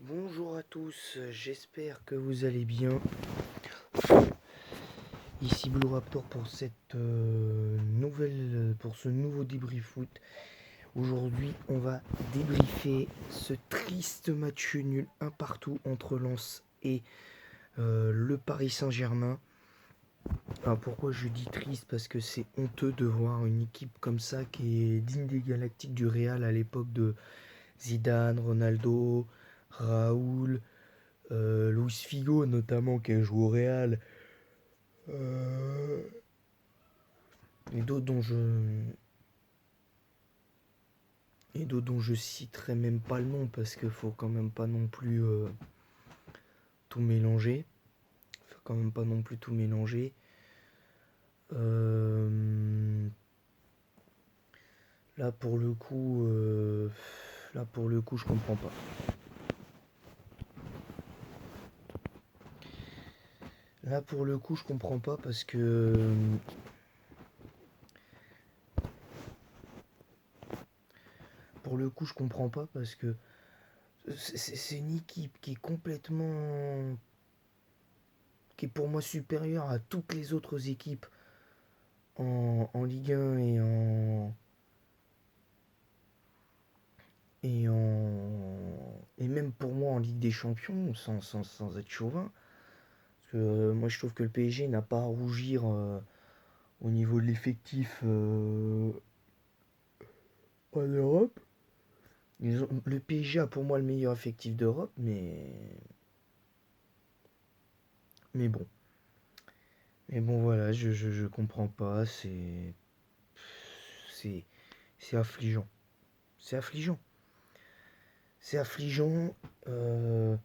Bonjour à tous, j'espère que vous allez bien. Ici Blue Raptor pour cette pour ce nouveau débrief foot. Aujourd'hui, on va débriefer ce triste match nul un partout entre Lens et le Paris Saint-Germain. Alors pourquoi je dis triste? Parce que c'est honteux de voir une équipe comme ça qui est digne des Galactiques du Real à l'époque de Zidane, Ronaldo, Raoul. Luis Figo notamment qui a joué au Real, euh, et d'autres dont je citerai même pas le nom parce qu'il faut quand même pas non plus tout mélanger. Faut quand même pas non plus tout mélanger. Euh, là pour le coup, je comprends pas. Là pour le coup, je comprends pas parce que c'est une équipe qui est pour moi supérieure à toutes les autres équipes en Ligue 1 et même pour moi en Ligue des Champions, sans être chauvin. Parce que moi je trouve que le PSG n'a pas à rougir au niveau de l'effectif en Europe. Le PSG a pour moi le meilleur effectif d'Europe, mais bon. Mais bon voilà, je comprends pas, c'est, c'est affligeant. C'est affligeant. C'est affligeant. euh,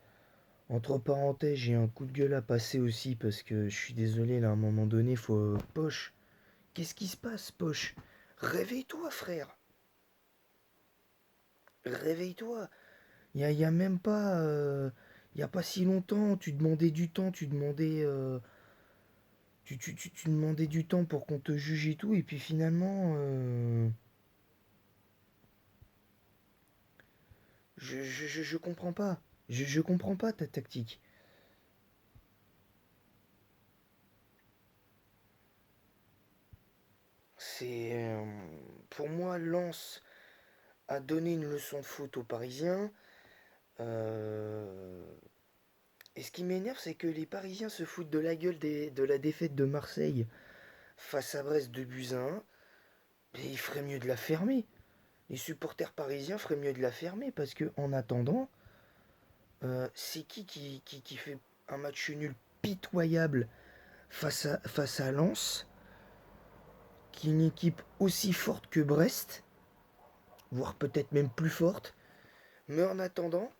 Entre parenthèses, j'ai un coup de gueule à passer aussi parce que je suis désolé, là, à un moment donné, faut. Poche, qu'est-ce qui se passe, Poche? Réveille-toi, frère. Réveille-toi. Y a même pas. Y a pas si longtemps, tu demandais du temps, tu demandais. Tu demandais du temps pour qu'on te juge et tout, et puis finalement. Je comprends pas. Je comprends pas ta tactique. C'est. Pour moi, Lens a donné une leçon de foot aux Parisiens. Euh, Et ce qui m'énerve, c'est que les Parisiens se foutent de la gueule de la défaite de Marseille face à Brest 2-1. Et ils feraient mieux de la fermer. Les supporters parisiens feraient mieux de la fermer parce que en attendant, c'est qui fait un match nul pitoyable face à Lens, qui est une équipe aussi forte que Brest, voire peut-être même plus forte. Mais en attendant,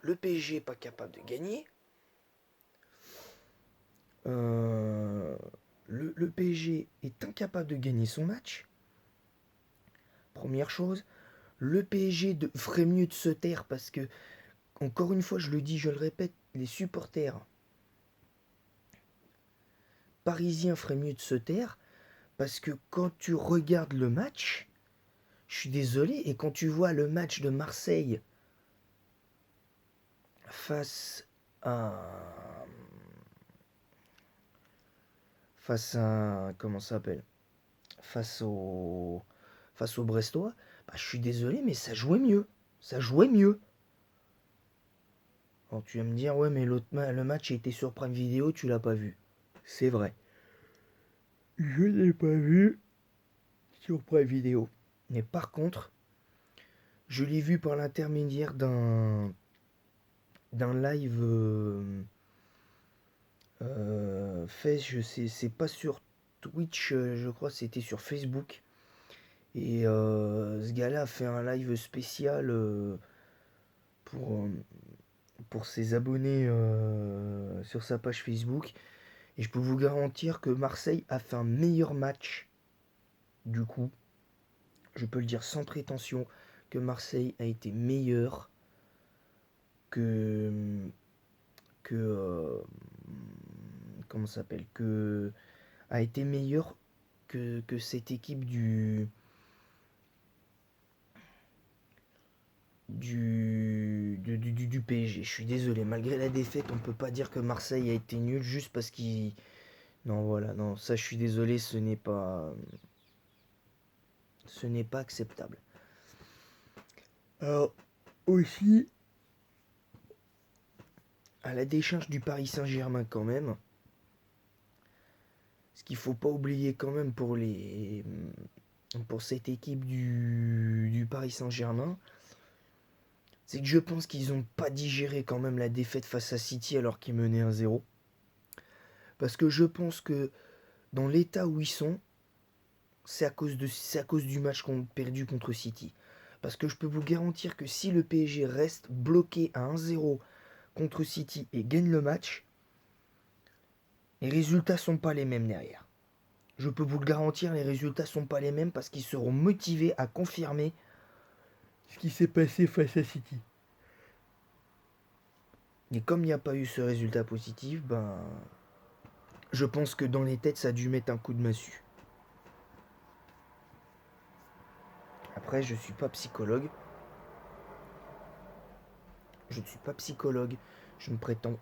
le PSG n'est pas capable de gagner. Euh, le PSG est incapable de gagner son match. Première chose, le PSG ferait mieux de se taire parce que, encore une fois, je le dis, je le répète, les supporters parisiens feraient mieux de se taire parce que quand tu regardes le match, je suis désolé, et quand tu vois le match de Marseille face à. Comment ça s'appelle? Face au. Face au Brestois, bah, je suis désolé, mais ça jouait mieux. Ça jouait mieux. Alors tu vas me dire, ouais, mais le match a été sur Prime Video, tu l'as pas vu. C'est vrai. Je l'ai pas vu sur Prime Video. Mais par contre, je l'ai vu par l'intermédiaire d'un live fait, je sais, c'est pas sur Twitch, je crois, c'était sur Facebook. Et ce gars-là a fait un live spécial pour, euh, pour ses abonnés sur sa page Facebook. Et je peux vous garantir que Marseille a fait un meilleur match. Du coup, je peux le dire sans prétention, que Marseille a été meilleur que. que comment ça s'appelle? A été meilleur que cette équipe du PSG. Je suis désolé, malgré la défaite, on peut pas dire que Marseille a été nul juste parce qu'il... Non, voilà, non, ça je suis désolé, ce n'est pas acceptable. Alors, aussi, à la décharge du Paris Saint-Germain quand même, ce qu'il faut pas oublier quand même pour cette équipe du Paris Saint-Germain, c'est que je pense qu'ils n'ont pas digéré quand même la défaite face à City alors qu'ils menaient 1-0. Parce que je pense que dans l'état où ils sont, c'est à cause du match qu'on a perdu contre City. Parce que je peux vous garantir que si le PSG reste bloqué à 1-0 contre City et gagne le match, les résultats sont pas les mêmes derrière. Je peux vous le garantir, les résultats sont pas les mêmes parce qu'ils seront motivés à confirmer ce qui s'est passé face à City. Et comme il n'y a pas eu ce résultat positif, ben, je pense que dans les têtes, ça a dû mettre un coup de massue. Après, je ne suis pas psychologue. Je ne suis pas psychologue. Je ne prétends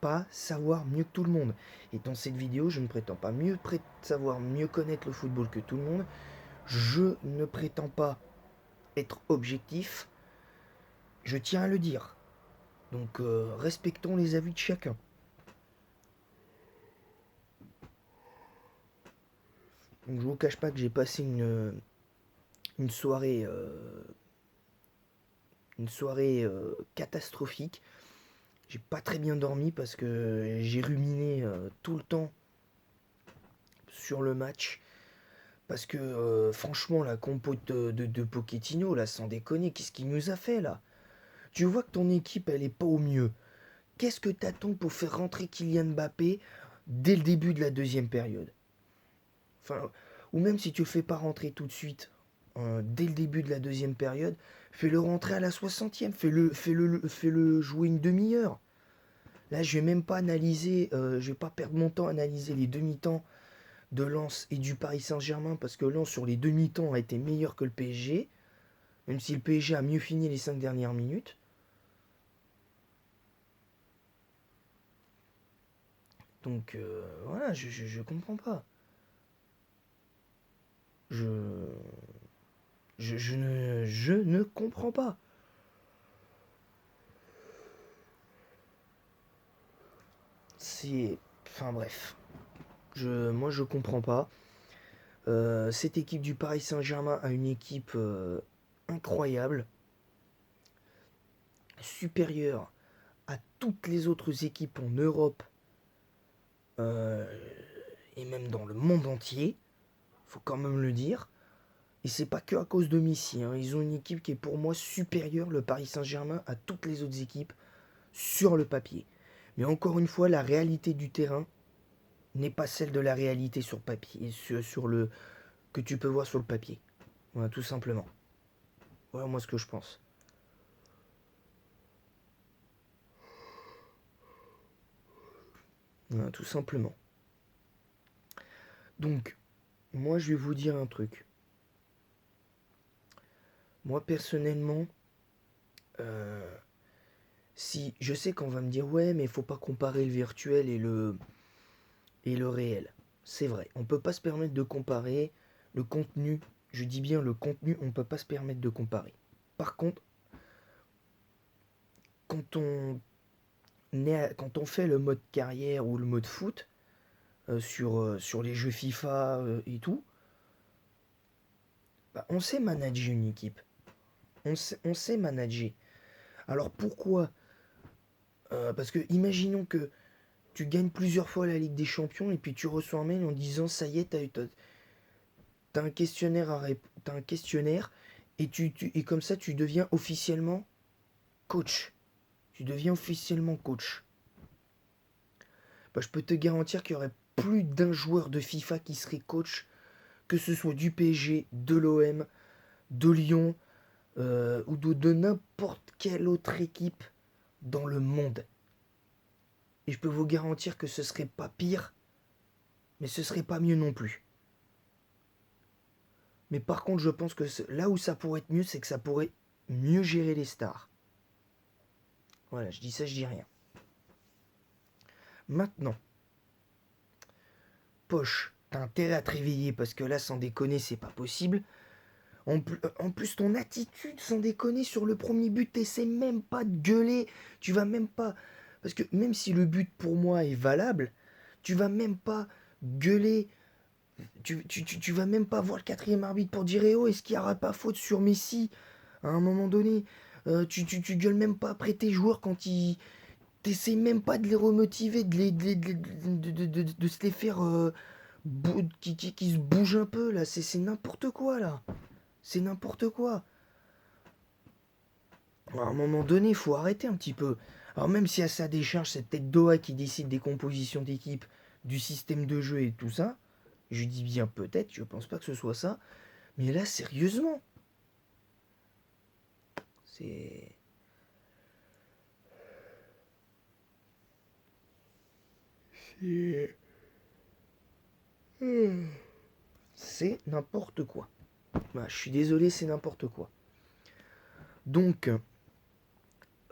pas savoir mieux que tout le monde. Et dans cette vidéo, je ne prétends pas savoir mieux connaître le football que tout le monde. Je ne prétends pas être objectif. Je tiens à le dire. Donc, respectons les avis de chacun. Donc, je vous cache pas que j'ai passé une soirée, catastrophique. J'ai pas très bien dormi parce que j'ai ruminé tout le temps sur le match. Parce que franchement, la compo de Pochettino, là, sans déconner, qu'est-ce qu'il nous a fait là? Tu vois que ton équipe, elle est pas au mieux. Qu'est-ce que t'attends pour faire rentrer Kylian Mbappé dès le début de la deuxième période? Enfin, ou même si tu le fais pas rentrer tout de suite, dès le début de la deuxième période, fais-le rentrer à la 60e, fais-le jouer une demi-heure. Là, je vais même pas analyser, je vais pas perdre mon temps à analyser les demi-temps de Lens et du Paris Saint-Germain parce que Lens sur les demi-temps a été meilleur que le PSG, même si le PSG a mieux fini les 5 dernières minutes. Donc voilà, je comprends pas. Je, je ne comprends pas. C'est... Enfin bref. Moi je comprends pas. Cette équipe du Paris Saint-Germain a une équipe incroyable, supérieure à toutes les autres équipes en Europe euh, et même dans le monde entier. Faut quand même le dire. Et c'est pas que à cause de Messi. Hein. Ils ont une équipe qui est pour moi supérieure, le Paris Saint-Germain, à toutes les autres équipes sur le papier. Mais encore une fois, la réalité du terrain n'est pas celle de la réalité sur papier, sur le que tu peux voir sur le papier. Voilà, tout simplement. Voilà moi ce que je pense. Voilà, tout simplement. Donc, moi je vais vous dire un truc. Moi personnellement, euh, si je sais qu'on va me dire ouais mais il faut pas comparer le virtuel et le réel. C'est vrai, on peut pas se permettre de comparer le contenu. Je dis bien le contenu, on peut pas se permettre de comparer. Par contre, quand quand on fait le mode carrière ou le mode foot sur les jeux FIFA et tout, bah, on sait manager une équipe. On sait manager. Alors pourquoi parce que imaginons que tu gagnes plusieurs fois la Ligue des Champions et puis tu reçois un mail en disant ça y est, t'as un questionnaire t'as un questionnaire et et comme ça tu deviens officiellement coach. Tu deviens officiellement coach. Bah, je peux te garantir qu'il y aurait plus d'un joueur de FIFA qui serait coach, que ce soit du PSG, de l'OM, de Lyon ou de n'importe quelle autre équipe dans le monde. Et je peux vous garantir que ce serait pas pire, mais ce serait pas mieux non plus. Mais par contre, je pense que là où ça pourrait être mieux, c'est que ça pourrait mieux gérer les stars. Voilà, je dis ça, je dis rien. Maintenant, Poche, t'as intérêt à te réveiller parce que là, sans déconner, c'est pas possible. En plus, ton attitude, sans déconner, sur le premier but, t'essaies même pas de gueuler. Tu vas même pas. Parce que même si le but pour moi est valable, tu vas même pas gueuler. Tu vas même pas voir le quatrième arbitre pour dire eh oh, est-ce qu'il n'y aura pas faute sur Messi à un moment donné. Tu gueules même pas après tes joueurs quand ils. T'essaies même pas de les remotiver, de se les faire. Qui se bougent un peu là. C'est n'importe quoi là. C'est n'importe quoi. À un moment donné, il faut arrêter un petit peu. Alors même si à sa décharge, c'est peut-être Doha qui décide des compositions d'équipe, du système de jeu et tout ça, je dis bien peut-être, je pense pas que ce soit ça, mais là, sérieusement, c'est... C'est... C'est n'importe quoi. Bah, je suis désolé, c'est n'importe quoi. Donc,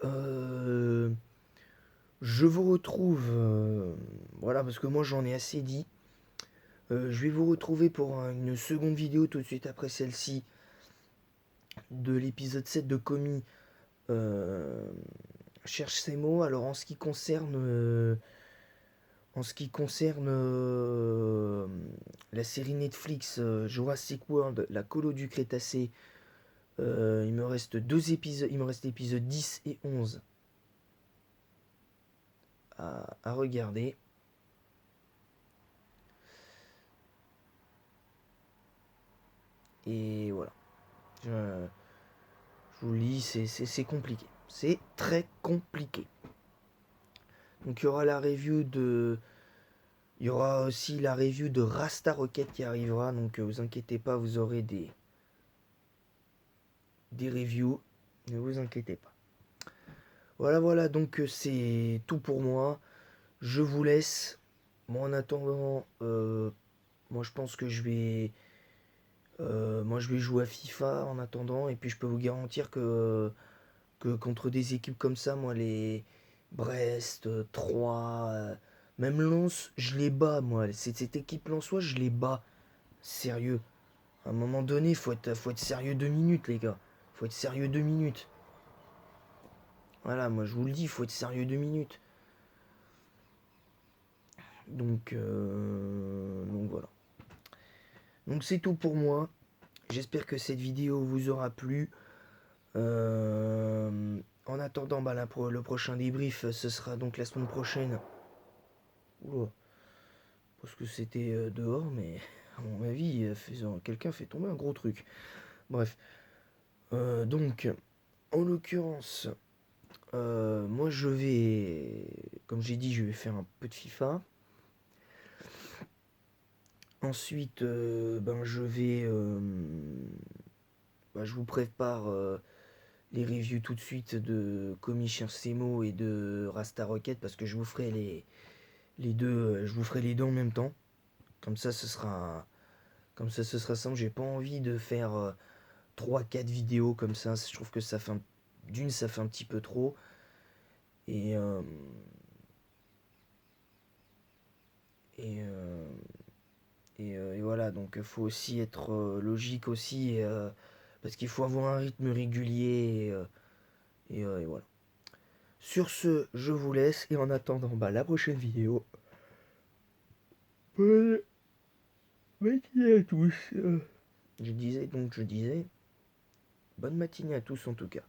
je vous retrouve... voilà, parce que moi j'en ai assez dit. Je vais vous retrouver pour une seconde vidéo tout de suite après celle-ci de l'épisode 7 de Komi. Cherche ses mots. Alors en ce qui concerne la série Netflix Jurassic World, la colo du Crétacé, il me reste 2 épisodes, il me reste l'épisode 10 et 11 à regarder. Et voilà. Je vous le dis, c'est compliqué. C'est très compliqué. Donc il y aura la review de... Il y aura aussi la review de Rasta Rocket qui arrivera. Donc vous inquiétez pas, vous aurez des reviews. Ne vous inquiétez pas. Voilà, donc c'est tout pour moi. Je vous laisse. Moi en attendant, moi je pense que je vais jouer à FIFA en attendant. Et puis je peux vous garantir que contre des équipes comme ça, moi les Brest, Troyes, même Lens, je les bats moi. Cette équipe lensois, je les bats. Sérieux. À un moment donné, faut être sérieux 2 minutes les gars. Faut être sérieux 2 minutes. Voilà, moi je vous le dis, faut être sérieux 2 minutes. Donc voilà. Donc c'est tout pour moi. J'espère que cette vidéo vous aura plu. En attendant, bah, le prochain débrief, ce sera donc la semaine prochaine. Oula, parce que c'était dehors, mais à mon avis, quelqu'un fait tomber un gros truc. Bref. Donc, en l'occurrence, moi je vais, comme j'ai dit, je vais faire un peu de FIFA. Ensuite, je vous prépare les reviews tout de suite de Komi Semo et de Rasta Rocket parce que je vous ferai les deux, je vous ferai les deux en même temps. Comme ça, ce sera simple. J'ai pas envie de faire 3-4 vidéos comme ça. Je trouve que ça fait un petit peu trop. Et, et, euh, et voilà, donc il faut aussi être logique aussi, parce qu'il faut avoir un rythme régulier. Et voilà. Sur ce, je vous laisse. Et en attendant la prochaine vidéo. Bonne matinée à tous. Je disais, bonne matinée à tous en tout cas.